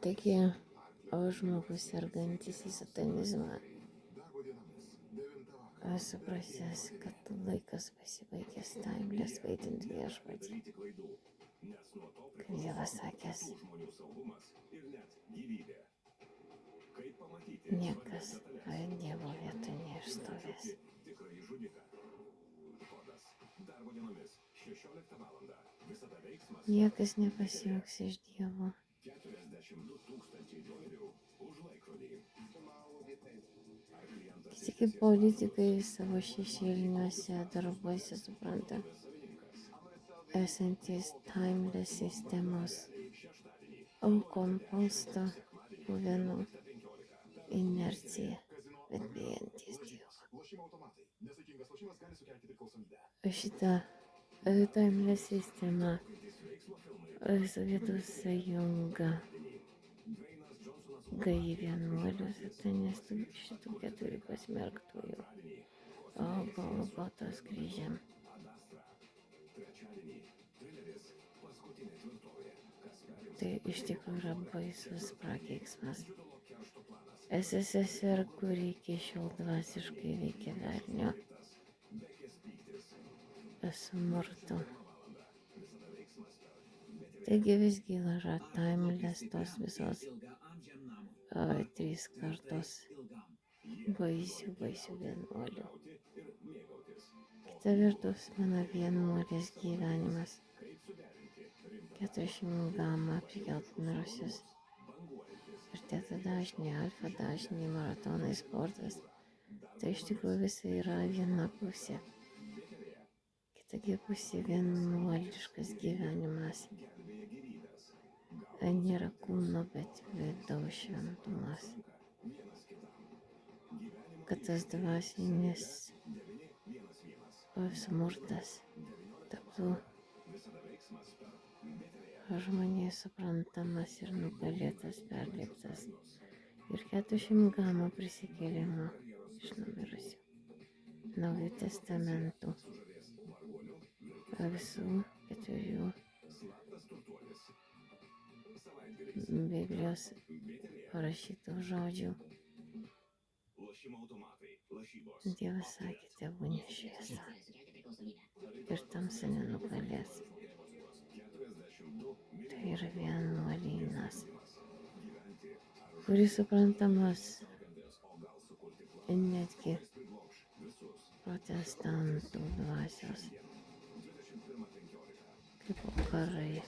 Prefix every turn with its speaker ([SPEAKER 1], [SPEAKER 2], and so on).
[SPEAKER 1] Taigi, o žmogus sergantis į satanizmą suprasęs, kad laikas pasibaigęs Timeless vaidint viešpatį. Kaip Dievas sakęs, niekas Dievo vietoj neišstovės. Niekas nepasijuoks iš Dievo. Kiti kaip politikai savo šešėliniuose darbuose supranta, esantys Timeless sistemos aukom posto buvimo inercija, bet bijantys Dievo. Šitą Timeless sistemą Sovietų sąjunga gai vienuolių satanistų šitų 4 pasmerktųjų Golgotos kryžiam. Tai iš tikrųjų yra baisus prakeiksmas. SSSR, kuri iki šiol dvasiškai veikia velnio smurtu. Taigi visgi yra Timeless tos visos 3 kartos baisių vienuolių. Kita vertus, mano vienuolės gyvenimas 40 gamma prikelt mirusius ir teta dažniai, alfa dažniai, maratonai, sportas. Tai iš tikrųjų visa yra viena pusė. Kitagi pusė vienuoliškas gyvenimas. Nėra kūno, bet vidaus šventumas. Kad tas dvasinis smurtas taptų žmonėje suprantamas ir nugalėtas, perliptas. Ir 40 gamma prisikėlimo iš numirusių. Naujų testamentų. Visų 4 Biblijos parašytų žodžių. Dievas sakė, tebūnie šviesa ir tamsa nenugalės. Tai yra vienuolynas, kuris suprantamas netgi protestantų dvasios, kaip karai.